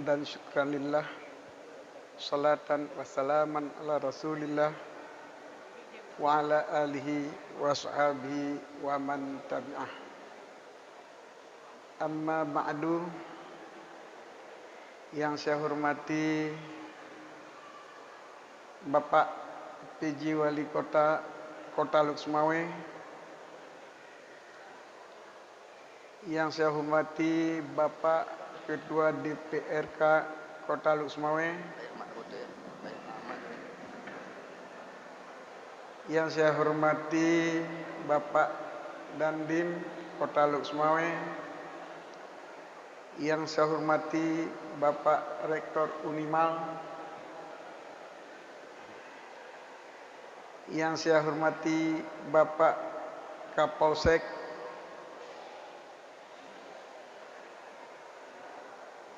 Hamdan syukran lillah, salatan wassalaman ala rasulillah, wa ala alihi wa sahbihi wa man tabi'ah. Amma ba'du, yang saya hormati Bapak PJ Wali Kota Luxmawe, yang saya hormati Bapak Ketua DPRK Kota Luxmawe, yang saya hormati Bapak Dandim Kota Luxmawe, yang saya hormati Bapak Rektor Unimal, yang saya hormati Bapak Kapolsek,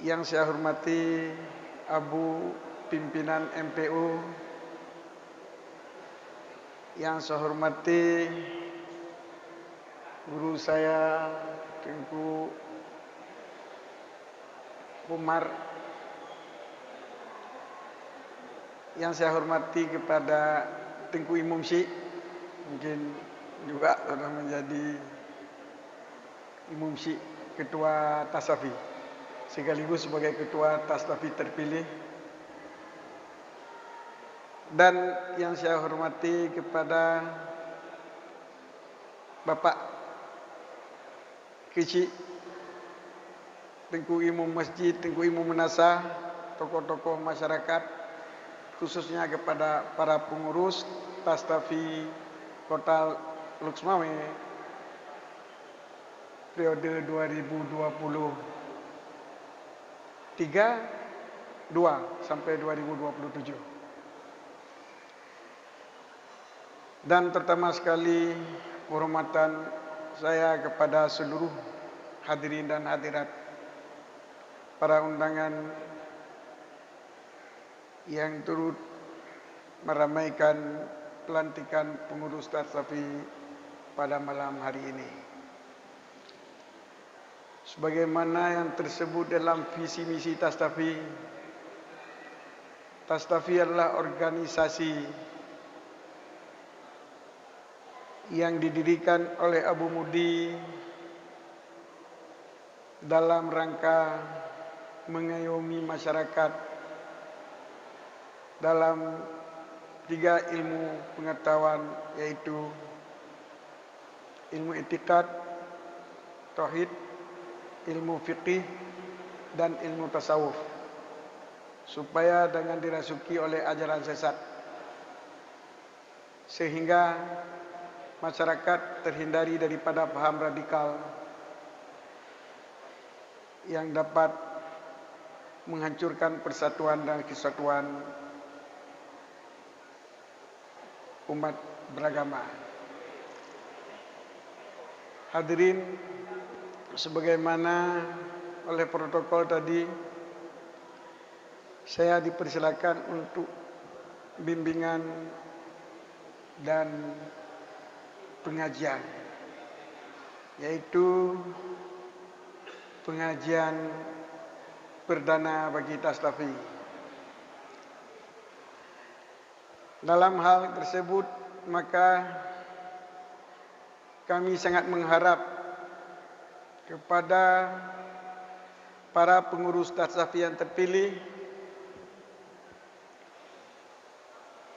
yang saya hormati Abu Pimpinan MPU, yang saya hormati guru saya Tengku Umar, yang saya hormati kepada Tengku Imam Syik, mungkin juga sudah menjadi Imam Syik Ketua Tasawuf sekaligus sebagai Ketua Tasawuf terpilih, dan yang saya hormati kepada Bapak Kecik Tengku Imam Masjid, Tengku Imam Menasah, tokoh-tokoh masyarakat, khususnya kepada para pengurus Tasawuf Kota Luxmawe periode 2023 sampai 2027. Dan pertama sekali penghormatan saya kepada seluruh hadirin dan hadirat, para undangan yang turut meramaikan pelantikan pengurus Tasawuf pada malam hari ini. Sebagaimana yang tersebut dalam visi misi Tasawuf adalah organisasi yang didirikan oleh Abu Mudi dalam rangka mengayomi masyarakat dalam 3 ilmu pengetahuan, yaitu ilmu etikat, tauhid, ilmu fiqih, dan ilmu tasawuf, supaya dengan dirasuki oleh ajaran sesat sehingga masyarakat terhindari daripada paham radikal yang dapat menghancurkan persatuan dan kesatuan umat beragama. Hadirin, sebagaimana oleh protokol tadi, saya dipersilakan untuk bimbingan dan pengajian, yaitu pengajian perdana bagi Tasawuf. Dalam hal tersebut, maka kami sangat mengharap kepada para pengurus Tasawuf yang terpilih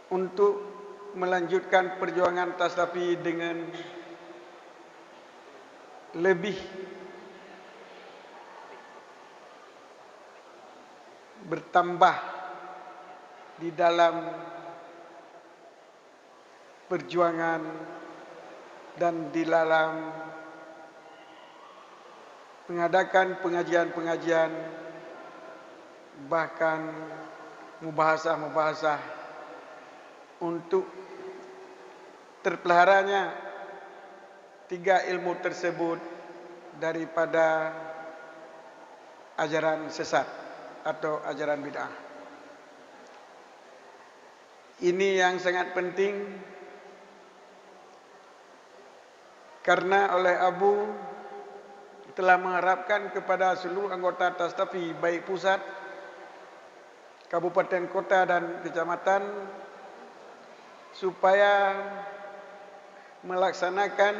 untuk melanjutkan perjuangan Tasawuf dengan lebih bertambah di dalam perjuangan dan di dalam mengadakan pengajian-pengajian, bahkan mubahasah-mubahasah untuk terpeliharanya 3 ilmu tersebut daripada ajaran sesat atau ajaran bid'ah. Ini yang sangat penting, karena oleh Abu telah mengharapkan kepada seluruh anggota Tasawuf baik pusat kabupaten, kota, dan kecamatan supaya melaksanakan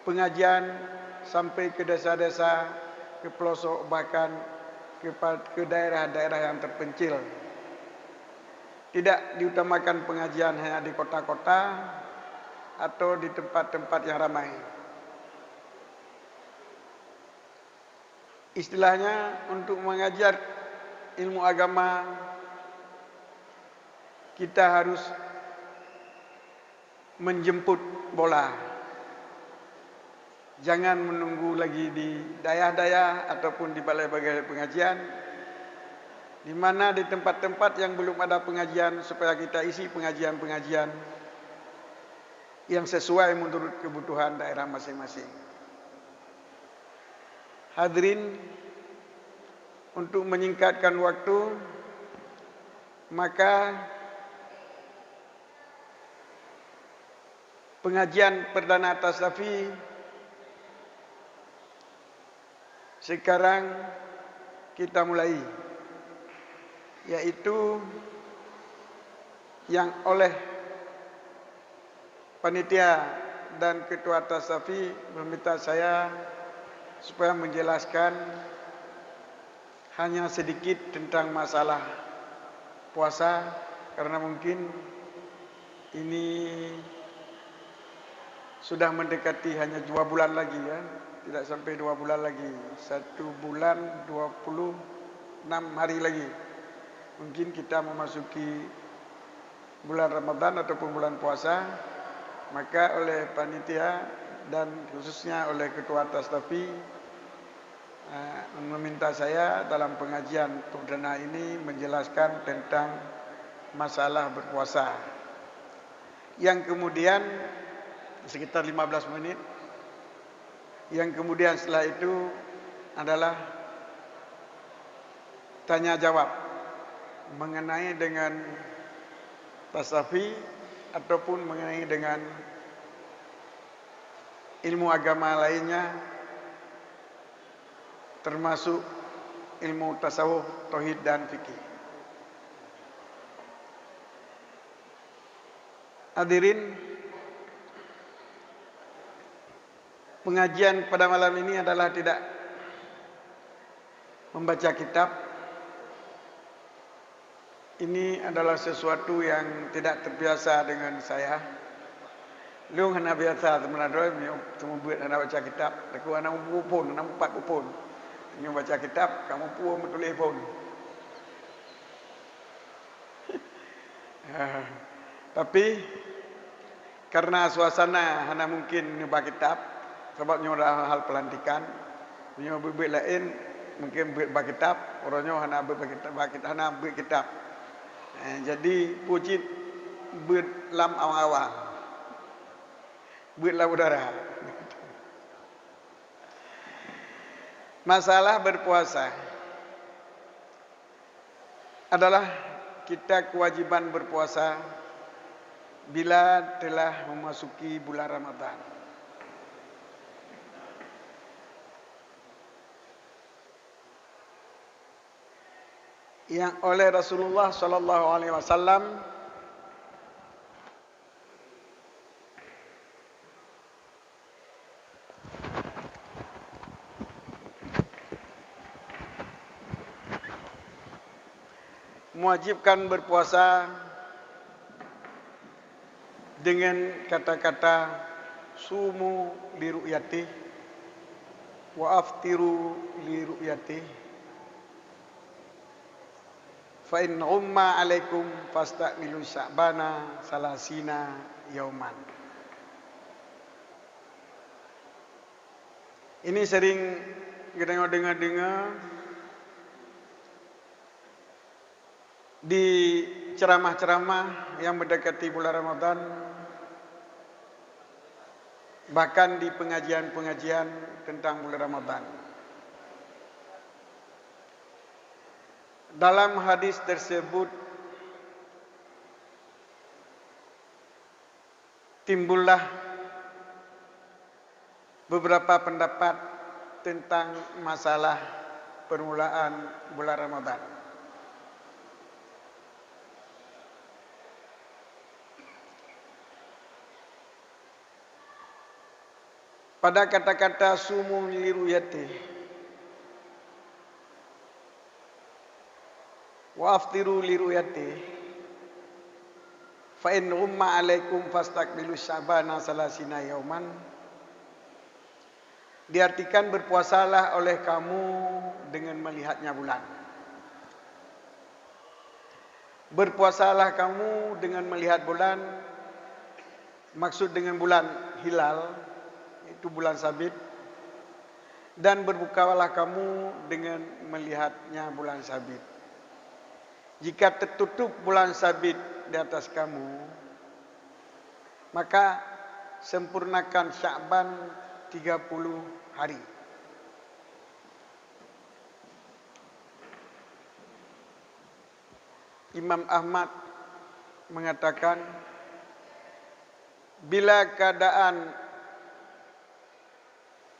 pengajian sampai ke desa-desa, ke pelosok, bahkan ke daerah-daerah yang terpencil. Tidak diutamakan pengajian hanya di kota-kota atau di tempat-tempat yang ramai. Istilahnya, untuk mengajar ilmu agama, kita harus menjemput bola. Jangan menunggu lagi di dayah-dayah ataupun di balai-balai pengajian, di mana di tempat-tempat yang belum ada pengajian, supaya kita isi pengajian-pengajian yang sesuai menurut kebutuhan daerah masing-masing. Hadirin, untuk menyingkatkan waktu, maka pengajian perdana tasawuf sekarang kita mulai, yaitu yang oleh panitia dan ketua tasawuf meminta saya supaya menjelaskan hanya sedikit tentang masalah puasa, karena mungkin ini sudah mendekati hanya 2 bulan lagi, ya, tidak sampai 2 bulan lagi, 1 bulan 26 hari lagi. Mungkin kita memasuki bulan Ramadan ataupun bulan puasa. Maka oleh panitia dan khususnya oleh ketua tasawuf meminta saya dalam pengajian perdana ini menjelaskan tentang masalah berpuasa, yang kemudian sekitar 15 menit. Yang kemudian setelah itu adalah tanya jawab mengenai dengan tasawuf ataupun mengenai dengan ilmu agama lainnya, termasuk ilmu tasawuf, tauhid, dan fikih. Hadirin, pengajian pada malam ini adalah tidak membaca kitab. Ini adalah sesuatu yang tidak terbiasa dengan saya. Leung hana biasa teman-teman, cuma buat hana baca kitab. Aku hana pun, hana 4 pun. Ini baca kitab, kamu pun menulis pun. Tapi karena suasana hana mungkin nyubah kitab, sebabnya ada hal pelantikan, nyubah bibit lain mungkin bibit kitab, orangnya hana bibit kitab. Jadi pucit berlam awal-awal, berlam udara. Masalah berpuasa adalah kita kewajiban berpuasa bila telah memasuki bulan Ramadan. Yang oleh Rasulullah sallallahu alaihi wasallam mewajibkan berpuasa dengan kata-kata sumu li ru'yati wa aftiru li ru'yati fa in umma alaikum fastaqbilu sya'bana salasina yauman. Ini sering kita dengar di ceramah-ceramah yang mendekati bulan Ramadan, bahkan di pengajian-pengajian tentang bulan Ramadan. Dalam hadis tersebut timbullah beberapa pendapat tentang masalah permulaan bulan Ramadan. pada kata-kata sumu liruyati wa aftiru liruyati fa in umma alaikum fastakmilu syabana salasina yauman. Diartikan berpuasalah oleh kamu dengan melihatnya bulan. Berpuasalah kamu dengan melihat bulan. Maksud dengan bulan hilal, itu bulan sabit. Dan berbukalah kamu dengan melihatnya bulan sabit. Jika tertutup bulan sabit di atas kamu, maka sempurnakan Sya'ban 30 hari. Imam Ahmad mengatakan, bila keadaan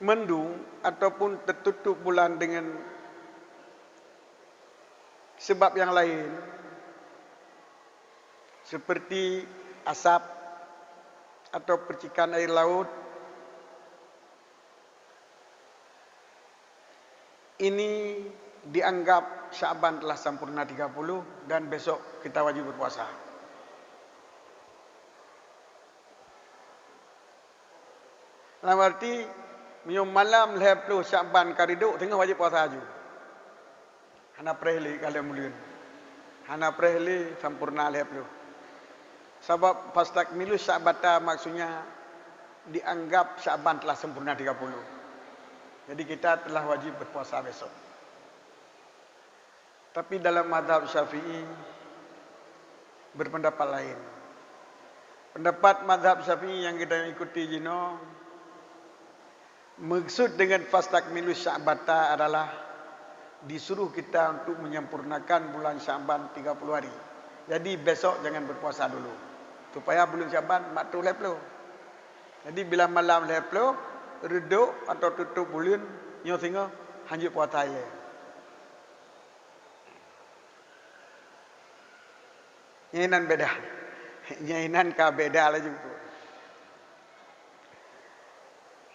mendung ataupun tertutup bulan dengan sebab yang lain, seperti asap atau percikan air laut, ini dianggap Sya'ban telah sempurna 30 dan besok kita wajib berpuasa. Dalam arti mium malam 20 Sya'ban kariduk tengah wajib puasa aju. Hana prehli kalian muliun. Hana prehli sempurna 20. Sebab fastakmilu Sya'bata maksudnya dianggap Sya'ban telah sempurna 30. Jadi kita telah wajib berpuasa besok. Tapi dalam mazhab Syafi'i berpendapat lain. Pendapat mazhab Syafi'i yang kita ikuti jino, maksud dengan fastakmilu Sya'bata adalah disuruh kita untuk menyempurnakan bulan Sya'ban 30 hari. Jadi besok jangan berpuasa dulu. Supaya bulan Sya'ban maktu leplo. Jadi bila malam leplo, reduk atau tutup bulan, nyo singa hanjut puasa ye. Nyainan beda. Nyainan ka beda lah juga.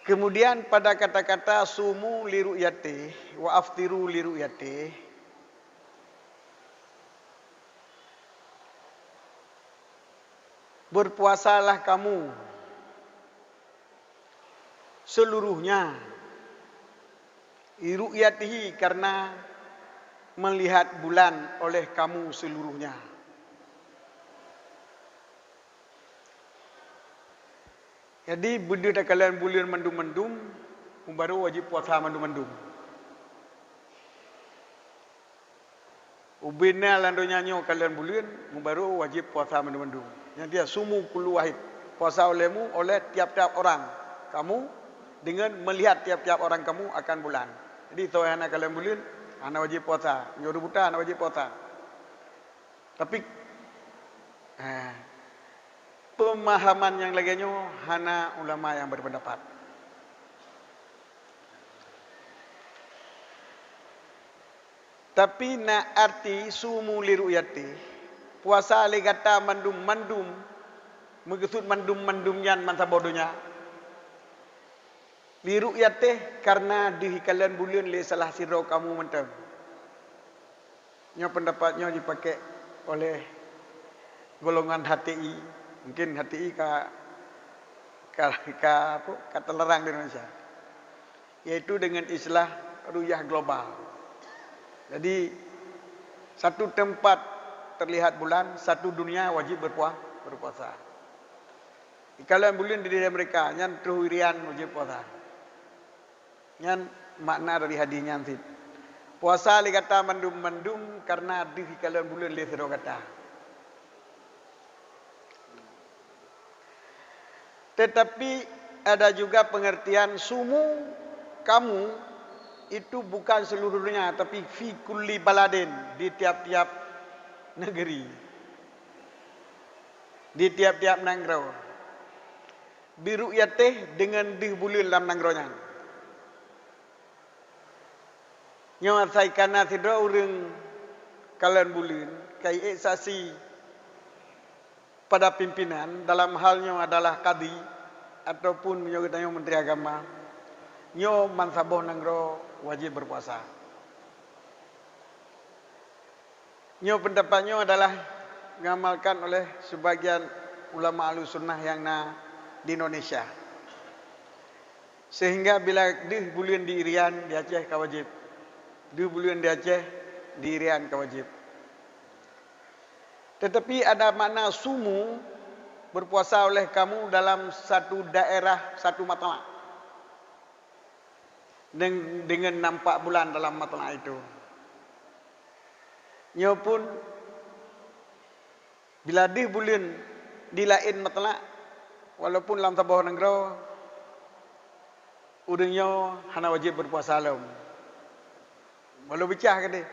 Kemudian pada kata-kata sumu liru'yati wa aftiru liru'yati, berpuasalah kamu seluruhnya liru'yatihi karena melihat bulan oleh kamu seluruhnya. Jadi bila dah kalian bulan mendung-mendung, baru wajib puasa mendung-mendung. Ubina lando nyanyo kalian bulan, baru wajib puasa mendung-mendung. Yang dia sumu kullu wahid. Puasa olehmu oleh tiap-tiap orang. Kamu dengan melihat tiap-tiap orang kamu akan bulan. Jadi tahu anak kalian bulan, anak wajib puasa. Nyoru buta anak wajib puasa. Tapi pemahaman yang lainnya hana ulama yang berpendapat. Tapi na arti sumu liru'yati, puasa le kata mandum-mandum, maksud mandum-mandum yan masa bodohnya. Liru'yati karena di kalian bulan le salah siro kamu mentam. Nya pendapatnya dipakai oleh golongan HTI. Mungkin HTI kata lerang di Indonesia. Yaitu dengan istilah ruyah global. Jadi satu tempat terlihat bulan, satu dunia wajib berpuasa. Kalian bulan di diri mereka, yang terhurian wajib puasa. Yang makna dari hadisnya nanti. Puasa li kata mendung-mendung karena di kalian bulan li siro kata. Tetapi ada juga pengertian sumu kamu itu bukan seluruhnya, tapi fi kulli baladin, di tiap-tiap negeri, di tiap-tiap negara. Biru yateh dengan di bulan dalam negaranya. Nyawa saya kana tidak orang kalian bulan kai saksi pada pimpinan dalam halnya adalah kadi ataupun menyebutnya menteri agama. nyo mansaboh nanggro wajib berpuasa. Nyo pendapatnya adalah ngamalkan oleh sebagian ulama Ahlussunnah yang di Indonesia. Sehingga bila 2 bulan di Irian di Aceh ka wajib. 2 bulan di Aceh di Irian ka wajib. Tetapi ada makna sumu berpuasa oleh kamu dalam satu daerah, satu matla. Dengan nampak bulan dalam matla itu. Nyo pun bila 2 bulan di lain matla, walaupun dalam tabah negara, udahnya hana wajib berpuasa alam. Walau becah ke dia.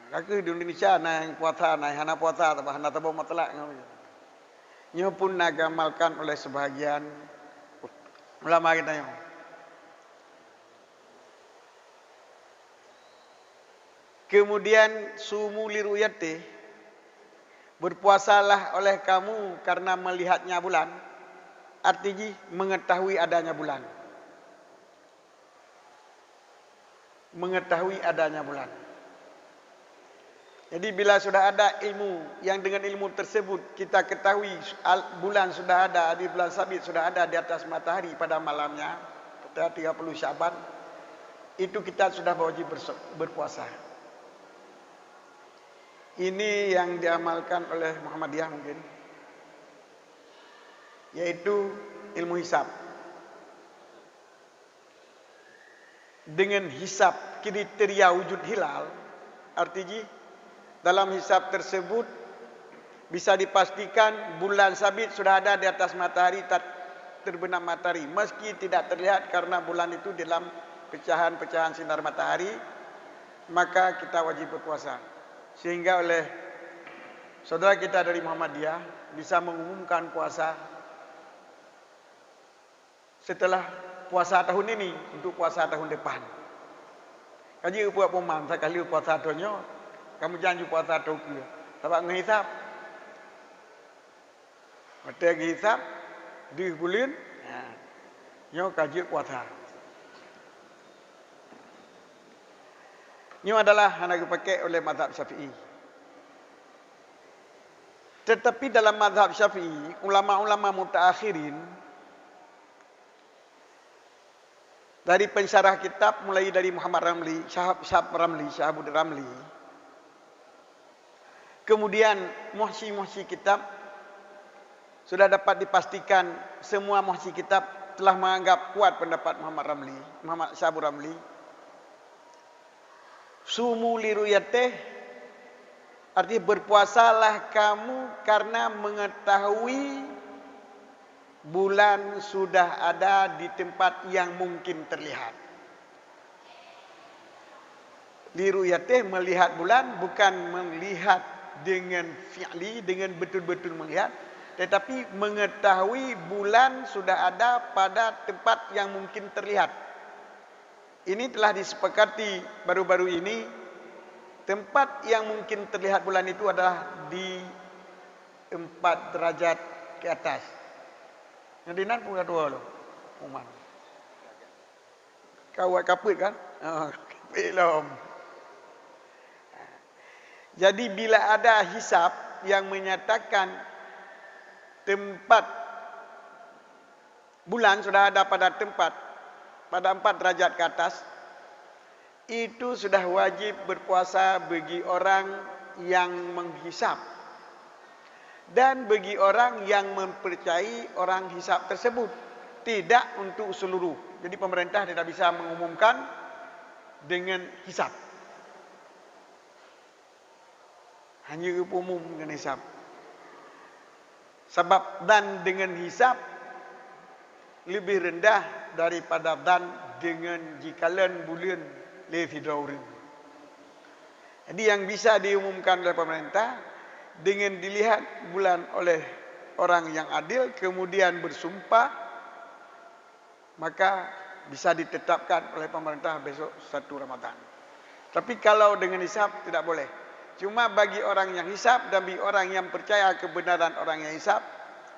Kaki di Indonesia naik puasa, naik hana puasa, tapi hana tabah matla. Nyo pun nagamalkan oleh sebahagian ulama kita yang. Kemudian sumu liruyati, berpuasalah oleh kamu karena melihatnya bulan. Artinya mengetahui adanya bulan. Mengetahui adanya bulan. Jadi bila sudah ada ilmu, yang dengan ilmu tersebut kita ketahui bulan sudah ada, di bulan sabit sudah ada di atas matahari pada malamnya, pada 30 Syaban, itu kita sudah wajib berpuasa. Ini yang diamalkan oleh Muhammadiyah mungkin, yaitu ilmu hisab. Dengan hisab kriteria wujud hilal, artinya dalam hisab tersebut bisa dipastikan bulan sabit sudah ada di atas matahari, terbenam matahari, meski tidak terlihat karena bulan itu dalam pecahan-pecahan sinar matahari, maka kita wajib berpuasa. Sehingga oleh saudara kita dari Muhammadiyah bisa mengumumkan puasa setelah puasa tahun ini untuk puasa tahun depan. Kaji buat pemam sekali puasa tahunnya, kamu janji puasa tahun ke. Sebab ngehisap. Mata ngehisap 2 bulan, nyo kaji puasa. Ini adalah yang dipakai oleh mazhab Syafi'i. Tetapi dalam mazhab Syafi'i, ulama-ulama mutaakhirin dari pensyarah kitab mulai dari Muhammad Ramli, Syahabud Ramli, kemudian muhsyi kitab, sudah dapat dipastikan semua muhsyi kitab telah menganggap kuat pendapat Muhammad Syahabud Ramli. Sumu liruyateh, artinya berpuasalah kamu karena mengetahui bulan sudah ada di tempat yang mungkin terlihat. Liruyateh, melihat bulan, bukan melihat dengan fi'li, dengan betul-betul melihat, tetapi mengetahui bulan sudah ada pada tempat yang mungkin terlihat. Ini telah disepakati baru-baru ini, tempat yang mungkin terlihat bulan itu adalah di 4 derajat ke atas. Yang dinan pun dua loh, uman. Kau kapit kan? Belum. Jadi bila ada hisab yang menyatakan tempat bulan sudah ada pada tempat pada 4 derajat ke atas, itu sudah wajib berpuasa bagi orang yang menghisab dan bagi orang yang mempercayai orang hisab tersebut, tidak untuk seluruh. Jadi pemerintah tidak bisa mengumumkan dengan hisab, hanya umum dengan hisab. Sebab dan dengan hisab lebih rendah daripada dan dengan jikalan bulan Lailatul. Jadi yang bisa diumumkan oleh pemerintah dengan dilihat bulan oleh orang yang adil kemudian bersumpah, maka bisa ditetapkan oleh pemerintah besok 1 Ramadan. Tapi kalau dengan hisab tidak boleh. Cuma bagi orang yang hisab dan bagi orang yang percaya kebenaran orang yang hisab,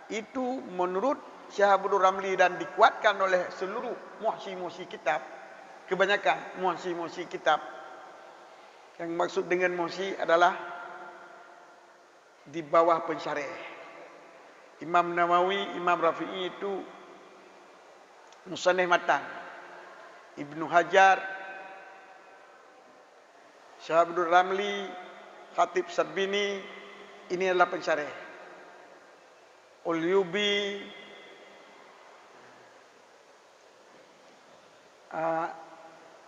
itu menurut Syahabudul Ramli dan dikuatkan oleh seluruh muhsi-muhsi kitab, kebanyakan muhsi-muhsi kitab. Yang maksud dengan muhsi adalah di bawah pensyarih. Imam Nawawi, Imam Rafi'i itu musannif matan. Ibnu Hajar, Syahabudul Ramli, Khatib Syarbini, ini adalah pensyarih. Ulyubi,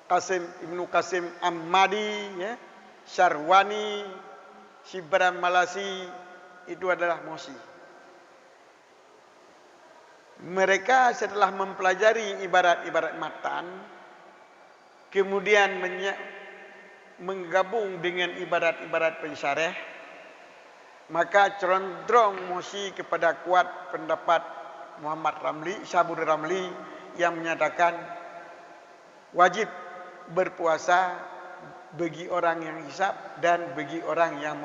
Ibnu Qasim Ammadi, ya, Syarwani, Shibran Malasi, itu adalah muhsi. Mereka setelah mempelajari ibarat-ibarat matan, kemudian menggabung dengan ibarat-ibarat pensyarih, maka condong muhsi kepada kuat pendapat Muhammad Ramli, Syahabudul Ramli, yang menyatakan wajib berpuasa bagi orang yang hisab dan bagi orang yang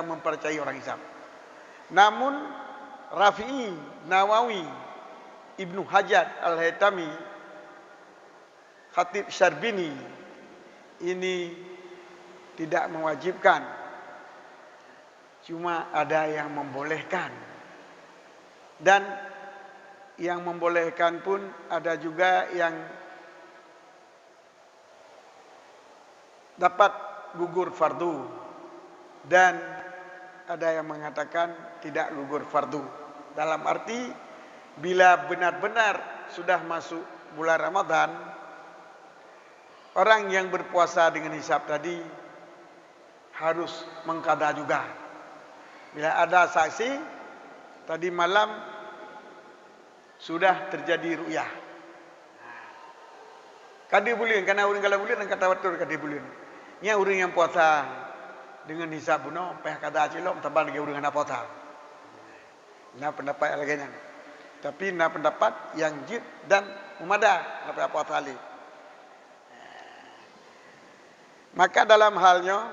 mempercayai orang hisab. Namun Rafi'i, Nawawi, Ibnu Hajar Al-Haytami, Khatib Syarbini ini tidak mewajibkan, cuma ada yang membolehkan. Dan yang membolehkan pun ada juga yang dapat gugur fardu, dan ada yang mengatakan tidak gugur fardu. Dalam arti bila benar-benar sudah masuk bulan Ramadan, orang yang berpuasa dengan hisab tadi harus mengqada juga. Bila ada saksi tadi malam sudah terjadi ru'yah, kadi bulan, karena orang kalau bulan kata betul kadi bulan. Nya orang yang puasa dengan hisab buno peh kada cilok tabal lagi orang yang puasa. Nah pendapat lagi nya. Tapi nah pendapat yang jid dan umada apa puasa ali. Maka dalam halnya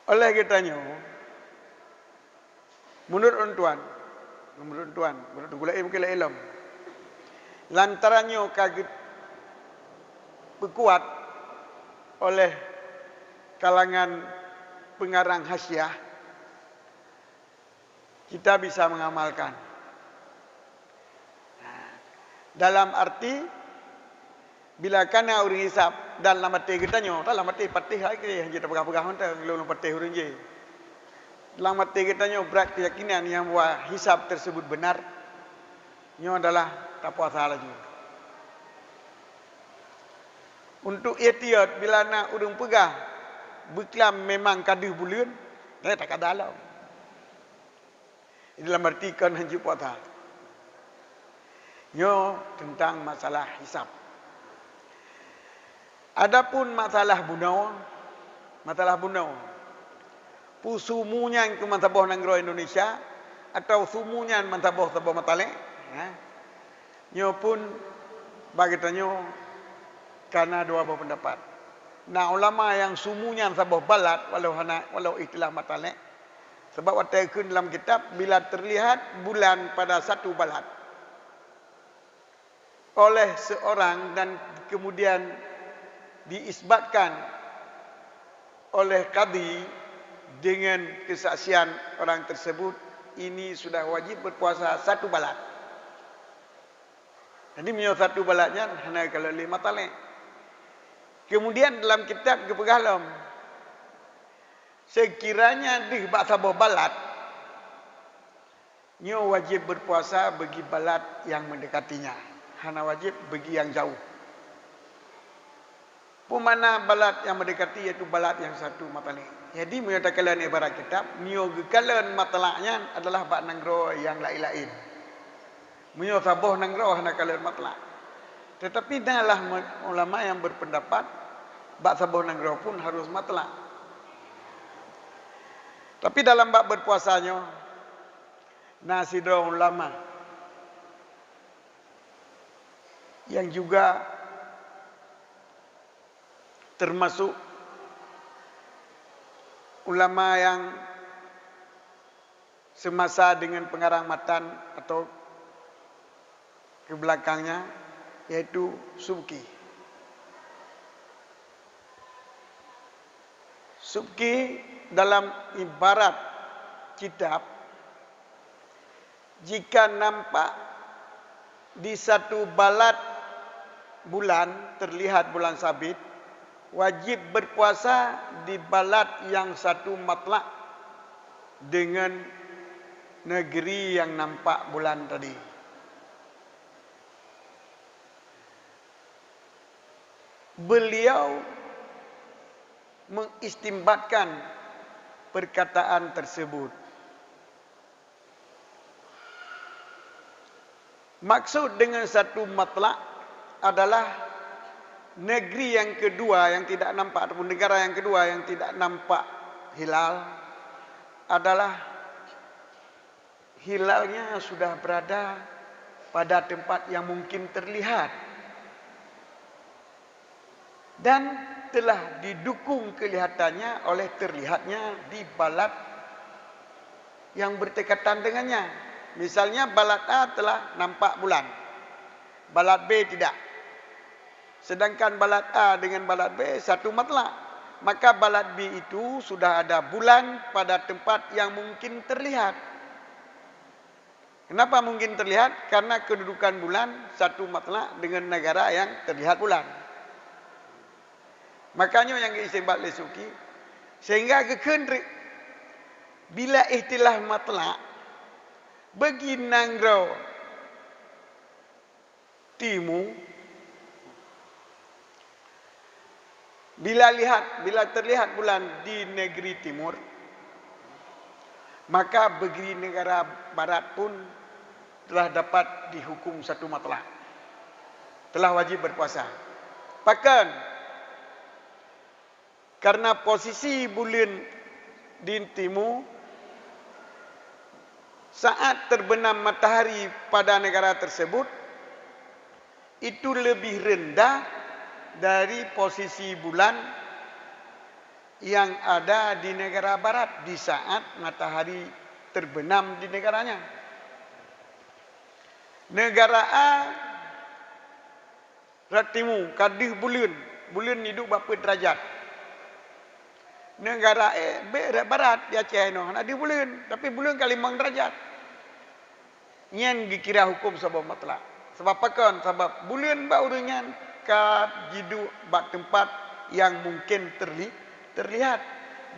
oleh kitanya menurut tuan, menurut gula mungkin ilmu lantarannya kaget berkuat oleh kalangan pengarang hasyiah, kita bisa mengamalkan. Dalam arti bila kana orang hisab dan lamati kita nyo, tak lamati patih lagi kita pegang-pegang honta belum patih orang je. Lamati kita nyo berat keyakinan yang bahwa hisab tersebut benar, nyo adalah tak puasa lagi. Untuk ihtiyat bila nak urang pegah beklam memang kadih bulan, tak kada dalam. Ini dalam arti kan hanji puasa. Nyo tentang masalah hisab. Adapun masalah bunau, pusumunya ke mantaboh nangro Indonesia atau sumunya mantaboh matale, nyo pun bagi tanyo karena dua pendapat. Nah ulama yang sumunya sabah balat walau istilah matale, sebab watakun dalam kitab bila terlihat bulan pada satu balat oleh seorang dan kemudian diisbatkan oleh qadi dengan kesaksian orang tersebut, ini sudah wajib berpuasa satu balat. Jadi menyo satu balatnya hanya kalau 5 tale. Kemudian dalam kitab kepegalam, sekiranya di bahasa balat, nyo wajib berpuasa bagi balat yang mendekatinya, hanya wajib bagi yang jauh. Pemana balat yang mendekati yaitu balat yang satu matalik. Jadi menyatakan ibarat kitab, nyo gekalan matalaknya adalah bak nanggro yang lain-lain. Menyo saboh nanggro hanya kalan matalak. Tetapi adalah ulama yang berpendapat bak saboh nanggro pun harus matlak. Tapi dalam bak berpuasanya, nasidra ulama yang juga termasuk ulama yang semasa dengan pengarang matan atau ke belakangnya, yaitu Subki. Subki dalam ibarat kitab, jika nampak di satu balat bulan, terlihat bulan sabit, wajib berpuasa di balat yang satu matlak dengan negeri yang nampak bulan tadi. Beliau mengistimbatkan perkataan tersebut. Maksud dengan satu matlak adalah negeri yang kedua yang tidak nampak, ataupun negara yang kedua yang tidak nampak hilal, adalah hilalnya sudah berada pada tempat yang mungkin terlihat dan telah didukung kelihatannya oleh terlihatnya di balat yang berdekatan dengannya. Misalnya balat A telah nampak bulan, balat B tidak. Sedangkan balat A dengan balat B satu matlak, maka balat B itu sudah ada bulan pada tempat yang mungkin terlihat. Kenapa mungkin terlihat? Karena kedudukan bulan satu matlak dengan negara yang terlihat bulan. Makanya yang istimbat oleh Subki, sehingga kekendrik bila istilah matlak bagi Nanggro Timu, bila terlihat bulan di negeri timur, maka bagi negara barat pun telah dapat dihukum satu matlak, telah wajib berpuasa. Bahkan karena posisi bulan di timur, saat terbenam matahari pada negara tersebut itu lebih rendah dari posisi bulan yang ada di negara barat di saat matahari terbenam di negaranya. Negara A ratimu kadih bulan hidup berapa derajat. Negara B barat di Aceh no ada bulan, tapi bulan kali 5 derajat. Nyen dikira hukum sebab matlak. Sebab pakan sebab bulan baru nyen ka jidu bak tempat yang mungkin terlihat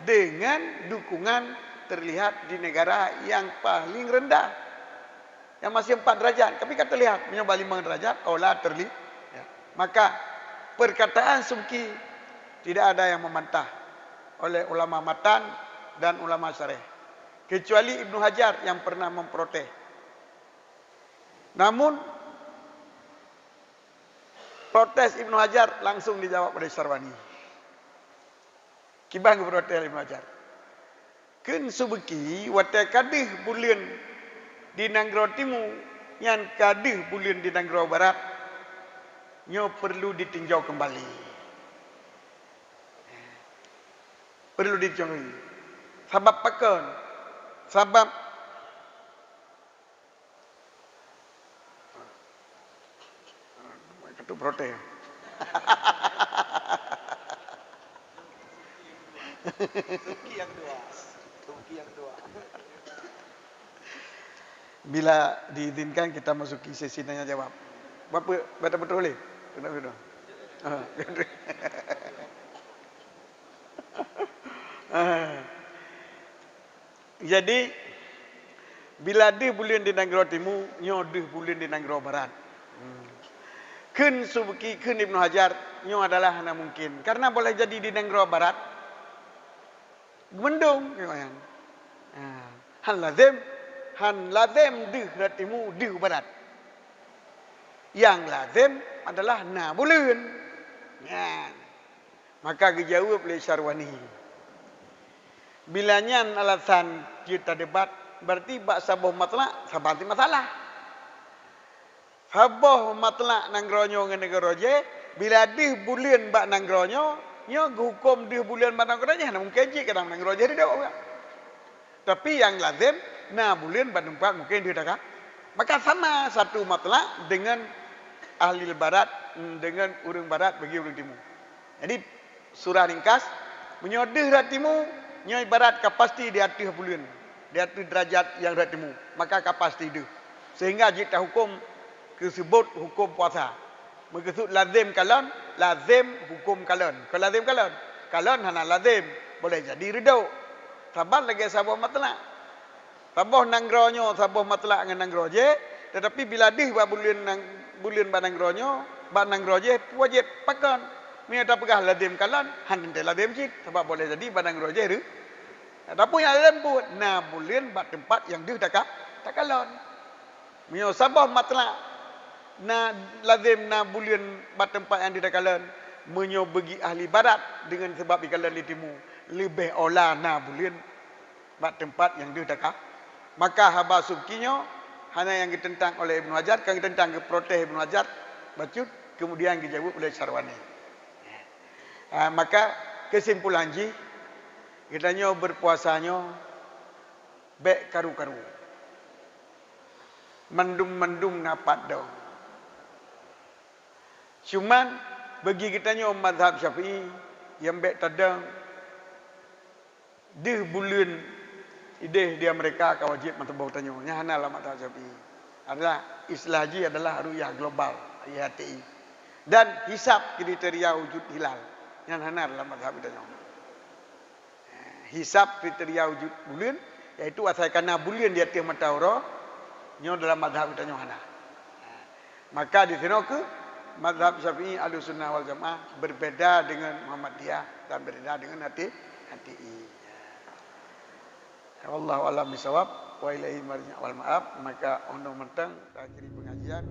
dengan dukungan terlihat di negara yang paling rendah, yang masih 4 derajat, tapi kan terlihat menyoba 5 derajat, olah terlihat. Ya. Maka perkataan Subki tidak ada yang membantah oleh ulama matan dan ulama syarih, kecuali Ibnu Hajar yang pernah memprotes. Namun protes Ibnu Hajar langsung dijawab oleh Syarwani. Kibang protes Ibnu Hajar. Kun Subki wate kadih bulan di Nanggro Timur yang kadih bulan di Nanggro Barat, nyo perlu ditinjau kembali. Perlu dicontohi. Sebab pakon. Sebab ketuk protes. Subki yang kedua. Bila diizinkan kita masuki sesi tanya jawab. Bapak betul boleh? Kenapa itu? Jadi bila di bulan di Nanggro Timur, nyo di bulan di Nanggro Barat. Kun Subki, kun Ibnu Hajar, nyo adalah hana mungkin. Karena boleh jadi di Nanggro Barat, mendung. Han lazim di Timur, di Barat. Yang lazim adalah na bulan. Maka dijawab oleh Syarwani. Bila nyan alasan kita debat, berarti bak saboh matlak, sabati masalah. Saboh matlak Nanggronyo dengan negara je, bila dih bulan bak Nanggronyo, nyo hukum dih bulan bak Nanggronyo, mungkin je kadang Nanggronyo dia dak. Tapi yang lazim nah bulan bertempat mungkin dia dah. Maka sama satu matlak dengan ahli barat dengan orang barat bagi orang timur. Jadi surah ringkas menyodeh ratimu nyoi barat kapasti di atas bulan. Di atas derajat yang ratimu. Maka kapasti dia. Sehingga jika hukum disebut hukum puasa. Maksud lazim kalon, lazim hukum kalon. Kalau lazim kalon hana lazim boleh jadi reduk. Sabar lagi sabah matlak. Sabah nangronyo, sabah matlak dengan nangro je. Tetapi bila dih bulan banangronyo, banangro je wajib pakan. Mereka pegah lazim kalon, hana lazim cik. Sebab boleh jadi banangro je tu. Tapi yang lazim pun, nah bulan bat tempat yang dih tak kalon. Mio sabah matlak na lazim na bulan bat tempat yang tidak kalan menyo bagi ahli barat dengan sebab ikalan di timur lebih olah na bulan bat tempat yang dia tak. Maka haba subkinyo hanya yang ditentang oleh Ibnu Hajar, yang ditentang ke protes Ibnu Hajar bacut kemudian dijawab oleh Syarwani. Maka kesimpulan ji kitanya berpuasanya baik karu-karu mendung-mendung napat dong. Cuman bagi kitanya mazhab Syafi'i yang baik tadang di bulan ide dia mereka ka wajib matbau tanyo nya hanalah mazhab Syafi'i adalah istilah haji adalah ruyah global IHTI dan hisab kriteria wujud hilal yang hanalah mazhab tanyo. Hisab kriteria wujud bulan iaitu asal kana bulan di atas matahari nyo dalam mazhab tanyo hana. Maka di sini ke mazhab Syafi'i Ahlussunnah wal Jamaah berbeda dengan Muhammadiyah dan berbeda dengan HTI. Wallahu a'lam bishawab wa ilaihi marji' wal ma'ab. Maka untuk mentang akhiri pengajian